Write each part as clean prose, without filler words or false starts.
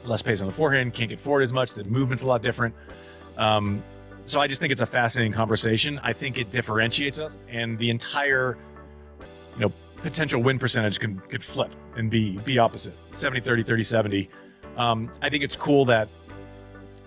less pace on the forehand, can't get forward as much, the movement's a lot different. So I just think it's a fascinating conversation. I think it differentiates us, and the entire, potential win percentage could flip and be opposite, 70-30, 30-70. I think it's cool that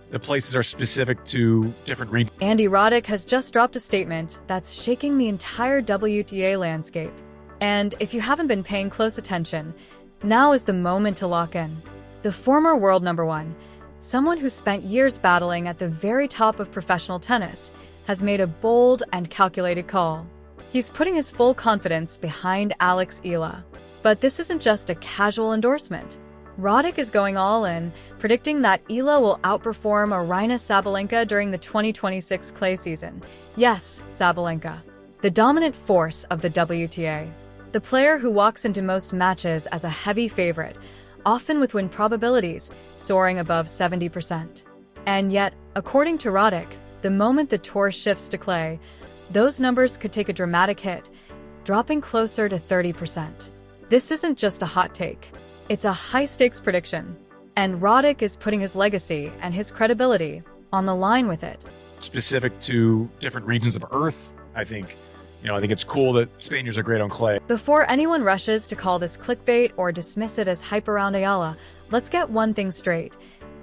the places are specific to different regions. Andy Roddick has just dropped a statement that's shaking the entire WTA landscape. And if you haven't been paying close attention, now is the moment to lock in. The former world number one, someone who spent years battling at the very top of professional tennis, has made a bold and calculated call. He's putting his full confidence behind Alex Eala. But this isn't just a casual endorsement. Roddick is going all in, predicting that Eala will outperform Aryna Sabalenka during the 2026 clay season. Yes, Sabalenka, the dominant force of the WTA. The player who walks into most matches as a heavy favorite, often with win probabilities soaring above 70%. And yet, according to Roddick, the moment the tour shifts to clay, those numbers could take a dramatic hit, dropping closer to 30%. This isn't just a hot take. It's a high-stakes prediction, and Roddick is putting his legacy and his credibility on the line with it. Specific to different regions of Earth, I think it's cool that Spaniards are great on clay. Before anyone rushes to call this clickbait or dismiss it as hype around Eala, let's get one thing straight.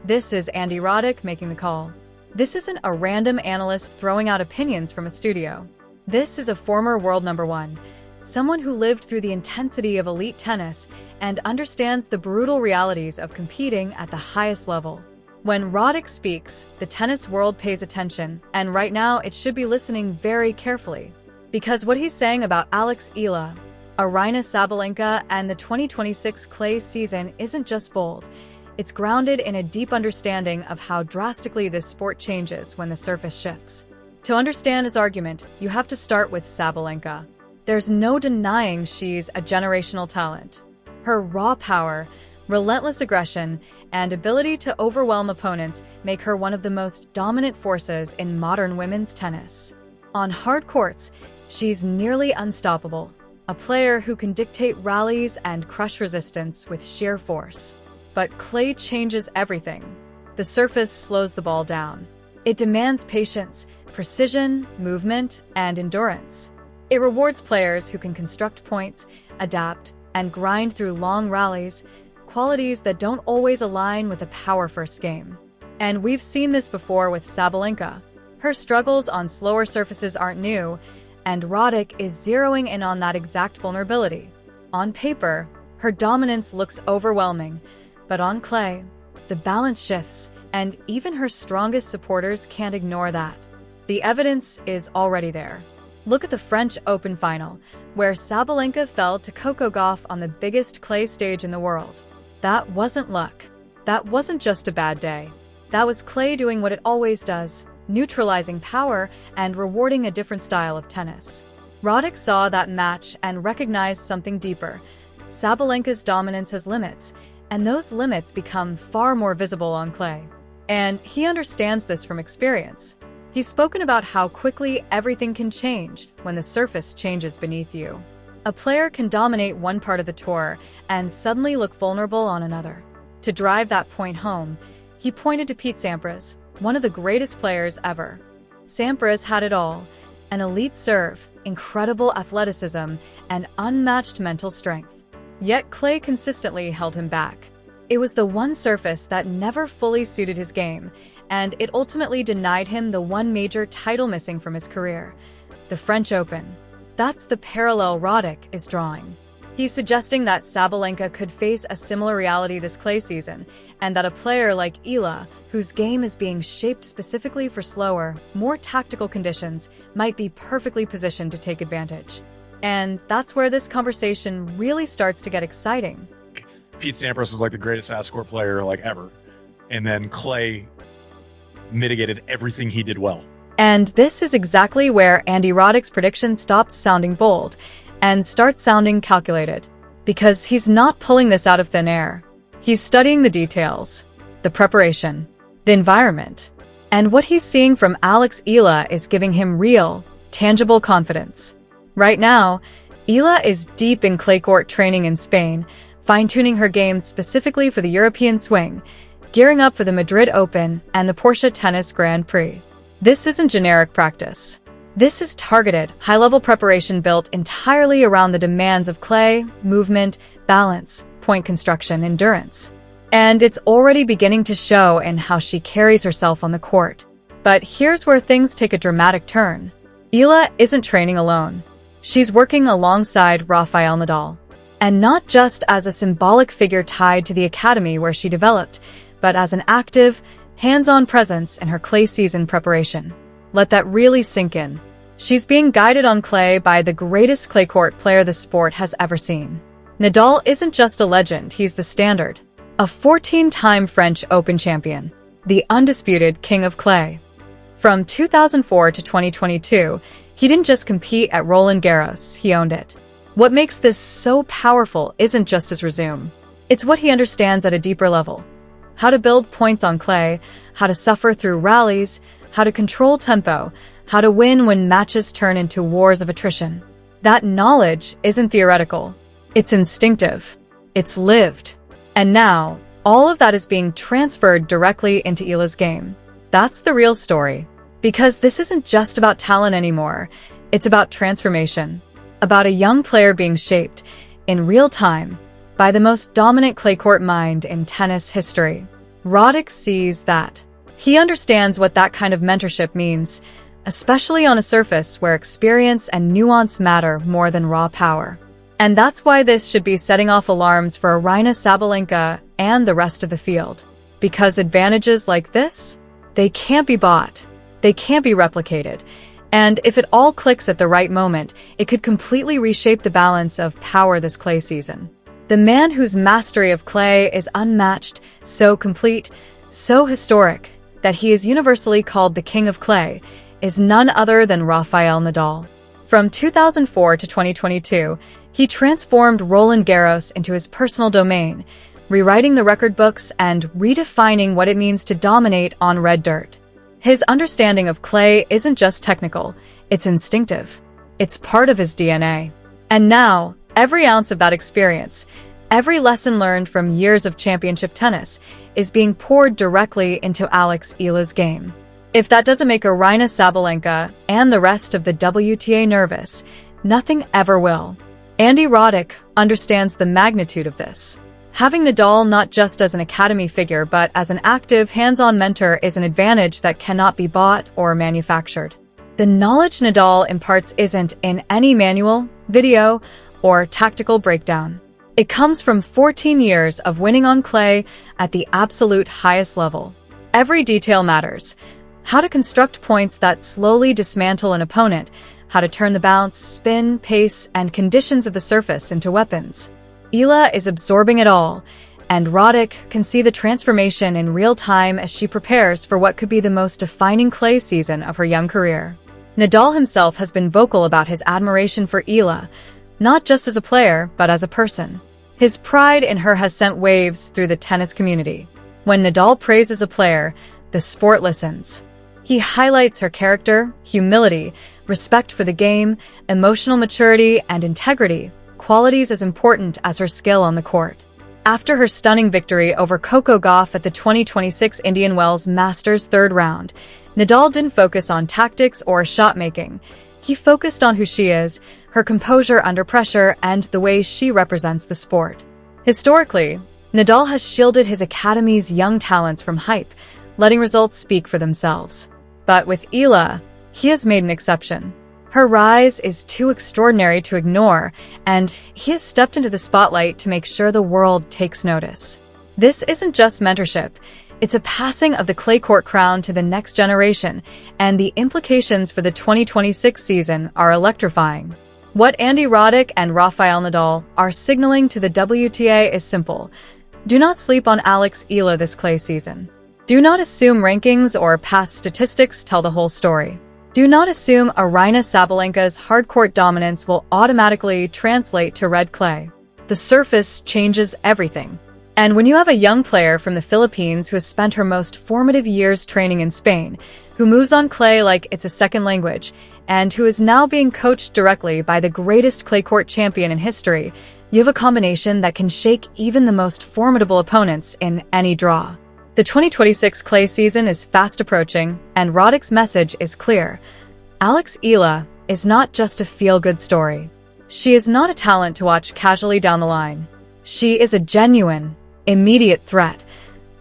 This is Andy Roddick making the call. This isn't a random analyst throwing out opinions from a studio. This is a former world number one, someone who lived through the intensity of elite tennis and understands the brutal realities of competing at the highest level. When Roddick speaks, the tennis world pays attention, and right now it should be listening very carefully. Because what he's saying about Alex Eala, Aryna Sabalenka, and the 2026 clay season isn't just bold. It's grounded in a deep understanding of how drastically this sport changes when the surface shifts. To understand his argument, you have to start with Sabalenka. There's no denying she's a generational talent. Her raw power, relentless aggression, and ability to overwhelm opponents make her one of the most dominant forces in modern women's tennis. On hard courts, she's nearly unstoppable, a player who can dictate rallies and crush resistance with sheer force. But clay changes everything. The surface slows the ball down. It demands patience, precision, movement, and endurance. It rewards players who can construct points, adapt, and grind through long rallies, qualities that don't always align with a power-first game. And we've seen this before with Sabalenka. Her struggles on slower surfaces aren't new, and Roddick is zeroing in on that exact vulnerability. On paper, her dominance looks overwhelming, but on clay, the balance shifts, and even her strongest supporters can't ignore that. The evidence is already there. Look at the French Open final, where Sabalenka fell to Coco Gauff on the biggest clay stage in the world. That wasn't luck. That wasn't just a bad day. That was clay doing what it always does, neutralizing power and rewarding a different style of tennis. Roddick saw that match and recognized something deeper. Sabalenka's dominance has limits, and those limits become far more visible on clay. And he understands this from experience. He's spoken about how quickly everything can change when the surface changes beneath you. A player can dominate one part of the tour and suddenly look vulnerable on another. To drive that point home, he pointed to Pete Sampras, one of the greatest players ever. Sampras had it all: an elite serve, incredible athleticism, and unmatched mental strength. Yet clay consistently held him back. It was the one surface that never fully suited his game, and it ultimately denied him the one major title missing from his career, the French Open. That's the parallel Roddick is drawing. He's suggesting that Sabalenka could face a similar reality this clay season, and that a player like Eala, whose game is being shaped specifically for slower, more tactical conditions, might be perfectly positioned to take advantage. And that's where this conversation really starts to get exciting. Pete Sampras was like the greatest fast court player ever. And then clay mitigated everything he did well. And this is exactly where Andy Roddick's prediction stops sounding bold and starts sounding calculated. Because he's not pulling this out of thin air. He's studying the details, the preparation, the environment. And what he's seeing from Alex Eala is giving him real, tangible confidence. Right now, Eala is deep in clay court training in Spain, fine-tuning her game specifically for the European swing. gearing up for the Madrid Open and the Porsche Tennis Grand Prix. This isn't generic practice. This is targeted, high-level preparation built entirely around the demands of clay, movement, balance, point construction, endurance. And it's already beginning to show in how she carries herself on the court. But here's where things take a dramatic turn. Eala isn't training alone. She's working alongside Rafael Nadal. And not just as a symbolic figure tied to the academy where she developed, but as an active, hands-on presence in her clay season preparation. Let that really sink in. She's being guided on clay by the greatest clay court player the sport has ever seen. Nadal isn't just a legend, he's the standard. A 14-time French Open champion, the undisputed king of clay. From 2004 to 2022, he didn't just compete at Roland Garros, he owned it. What makes this so powerful isn't just his resume. It's what he understands at a deeper level. How to build points on clay, how to suffer through rallies, how to control tempo, how to win when matches turn into wars of attrition. That knowledge isn't theoretical. It's instinctive. It's lived. And now, all of that is being transferred directly into Eala's game. That's the real story. Because this isn't just about talent anymore. It's about transformation. About a young player being shaped, in real time, by the most dominant clay court mind in tennis history. Roddick sees that. He understands what that kind of mentorship means, especially on a surface where experience and nuance matter more than raw power. And that's why this should be setting off alarms for Aryna Sabalenka and the rest of the field. Because advantages like this, they can't be bought. They can't be replicated. And if it all clicks at the right moment, it could completely reshape the balance of power this clay season. The man whose mastery of clay is unmatched, so complete, so historic, that he is universally called the King of Clay, is none other than Rafael Nadal. From 2004 to 2022, he transformed Roland Garros into his personal domain, rewriting the record books and redefining what it means to dominate on red dirt. His understanding of clay isn't just technical, it's instinctive. It's part of his DNA. And now, every ounce of that experience, every lesson learned from years of championship tennis, is being poured directly into Alex Eala's game. If that doesn't make Aryna Sabalenka and the rest of the WTA nervous, nothing ever will. Andy Roddick understands the magnitude of this. Having Nadal not just as an academy figure but as an active, hands-on mentor is an advantage that cannot be bought or manufactured. The knowledge Nadal imparts isn't in any manual, video, or tactical breakdown. It comes from 14 years of winning on clay at the absolute highest level. Every detail matters. How to construct points that slowly dismantle an opponent, how to turn the bounce, spin, pace, and conditions of the surface into weapons. Eala is absorbing it all, and Roddick can see the transformation in real time as she prepares for what could be the most defining clay season of her young career. Nadal himself has been vocal about his admiration for Eala, not just as a player, but as a person. His pride in her has sent waves through the tennis community. When Nadal praises a player, the sport listens. He highlights her character, humility, respect for the game, emotional maturity, and integrity, qualities as important as her skill on the court. After her stunning victory over Coco Gauff at the 2026 Indian Wells Masters third round, Nadal didn't focus on tactics or shot-making. He focused on who she is, her composure under pressure, and the way she represents the sport. Historically, Nadal has shielded his academy's young talents from hype, letting results speak for themselves. But with Eala, he has made an exception. Her rise is too extraordinary to ignore, and he has stepped into the spotlight to make sure the world takes notice. This isn't just mentorship. It's a passing of the clay court crown to the next generation, and the implications for the 2026 season are electrifying. What Andy Roddick and Rafael Nadal are signaling to the WTA is simple. Do not sleep on Alex Eala this clay season. Do not assume rankings or past statistics tell the whole story. Do not assume Aryna Sabalenka's hard-court dominance will automatically translate to red clay. The surface changes everything. And when you have a young player from the Philippines who has spent her most formative years training in Spain, who moves on clay like it's a second language, and who is now being coached directly by the greatest clay court champion in history, you have a combination that can shake even the most formidable opponents in any draw. The 2026 clay season is fast approaching, and Roddick's message is clear. Alex Eala is not just a feel-good story. She is not a talent to watch casually down the line. She is a genuine, immediate threat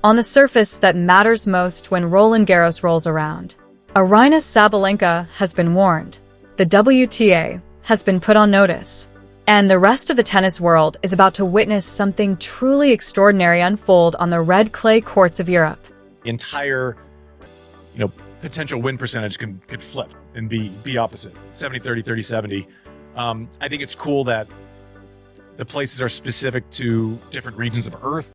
on the surface that matters most when Roland Garros rolls around. Aryna Sabalenka has been warned. The WTA has been put on notice. And the rest of the tennis world is about to witness something truly extraordinary unfold on the red clay courts of Europe. Entire, potential win percentage could flip and be opposite, 70-30, 30-70. I think it's cool that the places are specific to different regions of Earth.